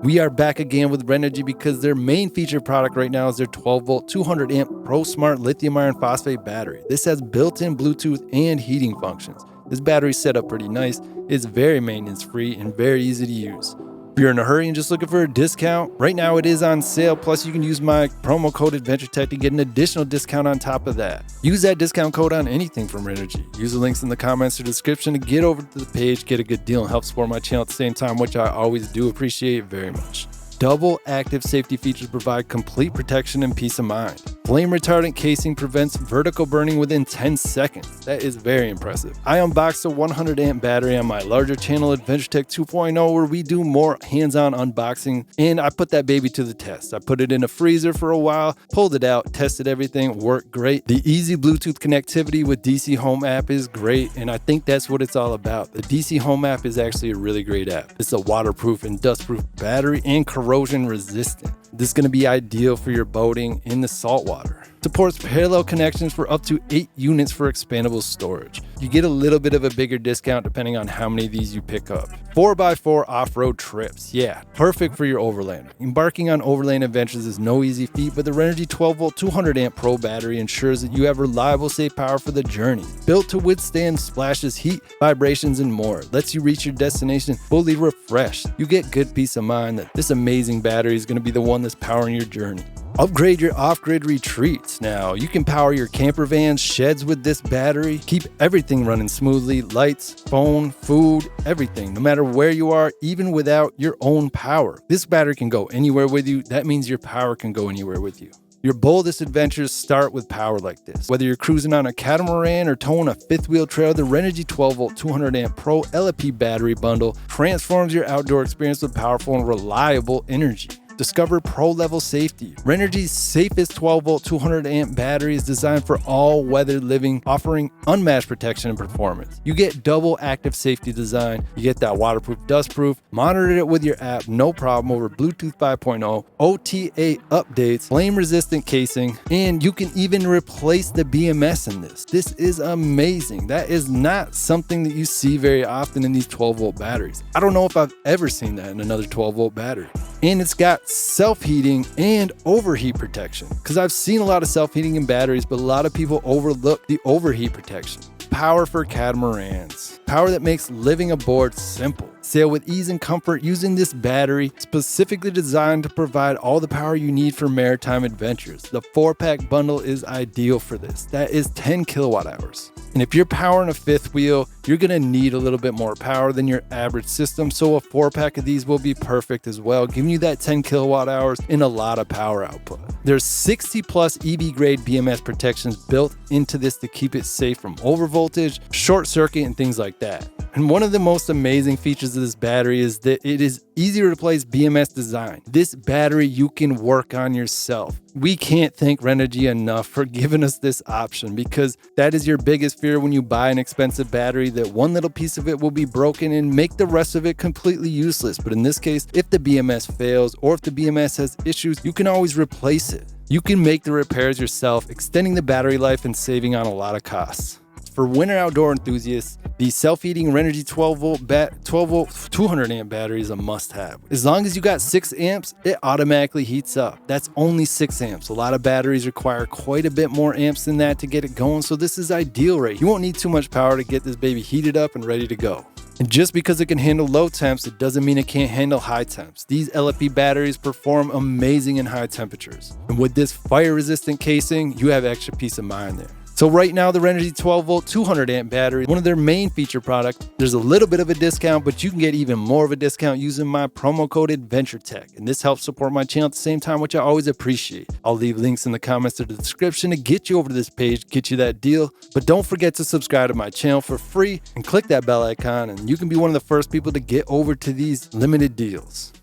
We are back again with RENOGY because their main featured product right now is their 12-volt 200-amp Pro Smart Lithium Iron Phosphate battery. This has built-in Bluetooth and heating functions. This battery's set up pretty nice, it's very maintenance-free and very easy to use. If you're in a hurry and just looking for a discount, right now it is on sale, plus you can use my promo code AdventureTech to get an additional discount on top of that. Use that discount code on anything from RENOGY. Use the links in the comments or description to get over to the page, get a good deal, and help support my channel at the same time, which I always do appreciate very much. Double active safety features provide complete protection and peace of mind. Flame retardant casing prevents vertical burning within 10 seconds. That is very impressive. I unboxed a 100-amp battery on my larger channel, AdventureTech 2.0, where we do more hands-on unboxing, and I put that baby to the test. I put it in a freezer for a while, pulled it out, tested everything, worked great. The easy Bluetooth connectivity with DC Home app is great, and I think that's what it's all about. The DC Home app is actually a really great app. It's a waterproof and dustproof battery and corrosion resistant. This is going to be ideal for your boating in the saltwater. Supports parallel connections for up to 8 units for expandable storage. You get a little bit of a bigger discount depending on how many of these you pick up. 4x4 off-road trips. Yeah, perfect for your overlander. Embarking on overland adventures is no easy feat, but the RENOGY 12-volt 200-amp Pro battery ensures that you have reliable, safe power for the journey. Built to withstand splashes, heat, vibrations, and more. Lets you reach your destination fully refreshed. You get good peace of mind that this amazing battery is going to be the one that's powering your journey. Upgrade your off-grid retreats. Now, you can power your camper vans, sheds with this battery. Keep everything running smoothly, lights, phone, food, everything, no matter where you are, even without your own power. This battery can go anywhere with you. That means your power can go anywhere with you. Your boldest adventures start with power like this. Whether you're cruising on a catamaran or towing a fifth-wheel trailer, the RENOGY 12-volt 200-amp Pro LFP battery bundle transforms your outdoor experience with powerful and reliable energy. Discover pro-level safety. RENOGY's safest 12-volt 200-amp battery is designed for all-weather living, offering unmatched protection and performance. You get double active safety design. You get that waterproof, dustproof. Monitor it with your app, no problem, over Bluetooth 5.0, OTA updates, flame-resistant casing, and you can even replace the BMS in this. This is amazing. That is not something that you see very often in these 12-volt batteries. I don't know if I've ever seen that in another 12-volt battery. And it's got self-heating and overheat protection, because I've seen a lot of self-heating in batteries, but a lot of people overlook the overheat protection. Power for catamarans. Power that makes living aboard simple. Sail with ease and comfort using this battery, specifically designed to provide all the power you need for maritime adventures. The 4-pack bundle is ideal for this. That is 10 kilowatt hours. And if you're powering a fifth wheel, you're going to need a little bit more power than your average system, so a 4-pack of these will be perfect as well, giving you that 10 kilowatt hours and a lot of power output. There's 60 plus EV grade BMS protections built into this to keep it safe from overvoltage, short circuit, and things like that. And one of the most amazing features of this battery is that it is easy to replace BMS design. This battery you can work on yourself. We can't thank RENOGY enough for giving us this option, because that is your biggest fear when you buy an expensive battery, that one little piece of it will be broken and make the rest of it completely useless. But in this case, if the BMS fails or if the BMS has issues, you can always replace it. You can make the repairs yourself, extending the battery life and saving on a lot of costs. For winter outdoor enthusiasts, the self-heating RENOGY 12-volt 200-amp battery is a must-have. As long as you got 6 amps, it automatically heats up. That's only 6 amps. A lot of batteries require quite a bit more amps than that to get it going, so this is ideal rate. You won't need too much power to get this baby heated up and ready to go. And just because it can handle low temps, it doesn't mean it can't handle high temps. These LFP batteries perform amazing in high temperatures. And with this fire-resistant casing, you have extra peace of mind there. So right now, the RENOGY 12-volt 200-amp battery, one of their main feature products, there's a little bit of a discount, but you can get even more of a discount using my promo code AdventureTech. And this helps support my channel at the same time, which I always appreciate. I'll leave links in the comments or the description to get you over to this page, get you that deal. But don't forget to subscribe to my channel for free and click that bell icon, and you can be one of the first people to get over to these limited deals.